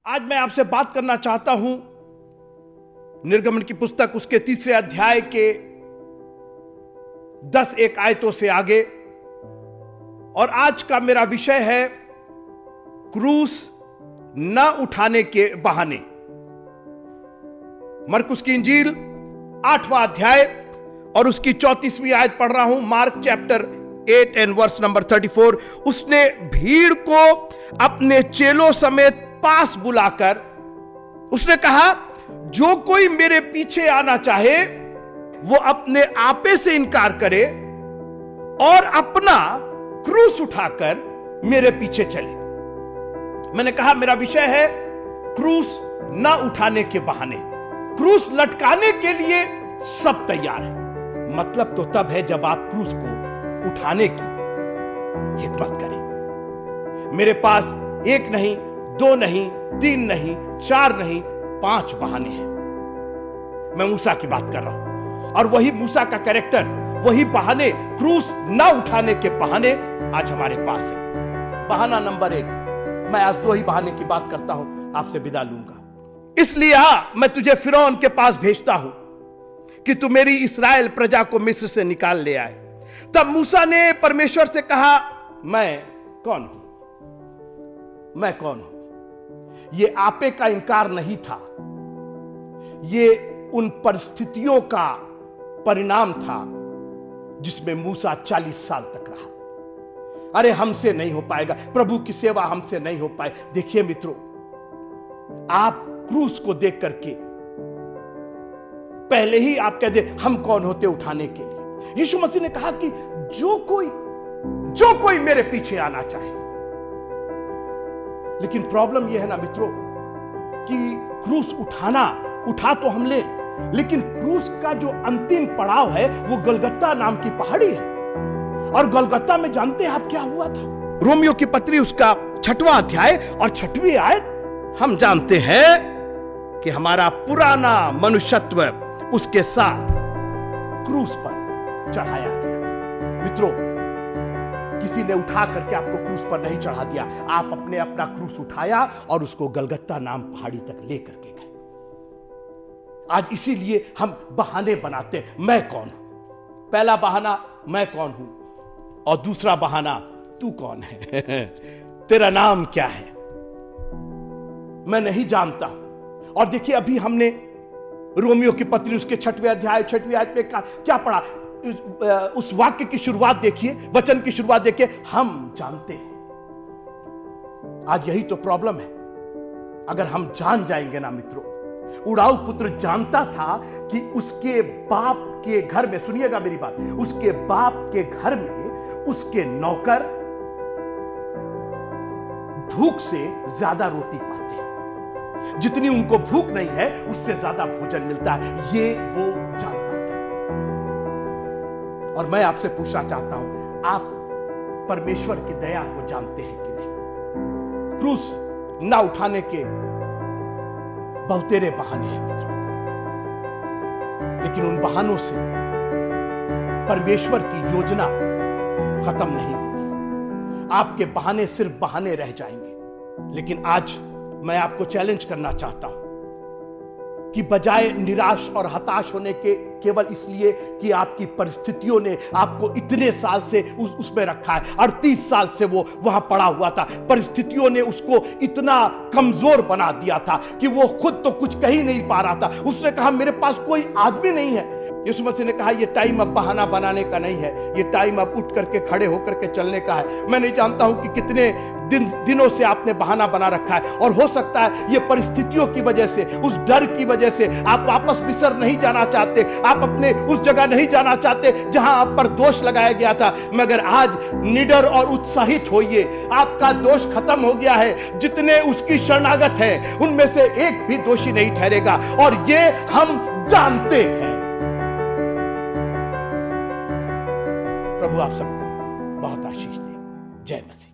आज मैं आपसे बात करना चाहता हूं निर्गमन की पुस्तक उसके 3 अध्याय के 10 आयतों से आगे। और आज का मेरा विषय है क्रूस न उठाने के बहाने। मरकुस की इंजील 8वां अध्याय और उसकी 34वीं आयत पढ़ रहा हूं। Mark chapter 8 and verse number 34। उसने भीड़ को अपने चेलों समेत पास बुलाकर उसने कहा, जो कोई मेरे पीछे आना चाहे वो अपने आपे से इनकार करे और अपना क्रूस उठाकर मेरे पीछे चले। मैंने कहा मेरा विषय है क्रूस ना उठाने के बहाने। क्रूस लटकाने के लिए सब तैयार है। मतलब तो तब है जब आप क्रूस को उठाने की हिम्मत करें। मेरे पास 1 नहीं, 2 नहीं, 3 नहीं, 4 नहीं, 5 बहाने हैं। मैं मूसा की बात कर रहा हूं और वही मूसा का कैरेक्टर, वही बहाने, क्रूस ना उठाने के बहाने आज हमारे पास है। बहाना नंबर 1, मैं आज 2 ही बहाने की बात करता हूं, आपसे विदा लूंगा। इसलिए मैं तुझे फिरौन के पास भेजता हूं कि तू मेरी इस्राएल प्रजा को मिस्र से निकाल ले आए। तब मूसा ने परमेश्वर से कहा, मैं कौन हूं? मैं कौन हूं? यह आपे का इनकार नहीं था, यह उन परिस्थितियों का परिणाम था जिसमें मूसा 40 साल तक रहा। अरे हमसे नहीं हो पाएगा, प्रभु की सेवा हमसे नहीं हो पाए। देखिए मित्रों, आप क्रूस को देख करके पहले ही आप कह दे हम कौन होते उठाने के लिए। यीशु मसीह ने कहा कि जो कोई मेरे पीछे आना चाहे। लेकिन प्रॉब्लम यह है ना मित्रों कि क्रूस उठा तो हम ले, लेकिन क्रूस का जो अंतिम पड़ाव है वो गलगत्ता नाम की पहाड़ी है। और गलगत्ता में जानते हैं आप क्या हुआ था? रोमियो की पत्री उसका 6वां अध्याय और 6वीं आयत, हम जानते हैं कि हमारा पुराना मनुष्यत्व उसके साथ क्रूस पर चढ़ाया गया। मित्रों, किसी ने उठा करके आपको क्रूस पर नहीं चढ़ा दिया, आप अपना क्रूस उठाया और उसको गलगत्ता नाम पहाड़ी तक लेकर के गए। आज इसीलिए हम बहाने बनाते हैं, मैं कौन हूं। पहला बहाना मैं कौन हूं और दूसरा बहाना तू कौन है। तेरा नाम क्या है? मैं नहीं जानता। और देखिए अभी हमने रोमियो की पत्री उसके 6वें अध्याय 6वीं आयत में क्या पढ़ा? उस वाक्य की शुरुआत देखिए, वचन की शुरुआत देखिए, हम जानते हैं। आज यही तो प्रॉब्लम है। अगर हम जान जाएंगे ना मित्रों, उड़ाऊ पुत्र जानता था कि उसके बाप के घर में, सुनिएगा मेरी बात, उसके बाप के घर में उसके नौकर भूख से ज्यादा रोटी पाते हैं। जितनी उनको भूख नहीं है उससे ज्यादा भोजन मिलता है, ये वो जानता था। और मैं आपसे पूछना चाहता हूं, आप परमेश्वर की दया को जानते हैं कि नहीं? क्रूस ना उठाने के बहुतेरे बहाने हैं मित्रों, लेकिन उन बहानों से परमेश्वर की योजना खत्म नहीं होगी। आपके बहाने सिर्फ बहाने रह जाएंगे। लेकिन आज मैं आपको चैलेंज करना चाहता हूं कि बजाय निराश और हताश होने के केवल इसलिए कि आपकी परिस्थितियों ने आपको इतने साल से उसमें रखा है, 38 साल से वो वहां पड़ा हुआ था, परिस्थितियों ने उसको इतना कमजोर बना दिया था कि वो खुद तो कुछ कह ही नहीं पा रहा था। उसने कहा मेरे पास कोई आदमी नहीं है। यीशु मसीह ने कहा, यह टाइम अब बहाना बनाने का नहीं है, यह टाइम अब उठ करके खड़े होकर के चलने का है। मैं नहीं जानता हूं कि कितने दिनों से आपने बहाना बना रखा है, और हो सकता है ये परिस्थितियों की वजह से, उस डर की वजह से आप वापस मिस्र नहीं जाना चाहते, आप अपने उस जगह नहीं जाना चाहते जहां आप पर दोष लगाया गया था। मगर आज निडर और उत्साहित होइए, आपका दोष खत्म हो गया है। जितने उसकी शरणागत हैं उनमें से एक भी दोषी नहीं ठहरेगा, और ये हम जानते हैं। प्रभु आप सबको बहुत आशीष दे। जय मसीह।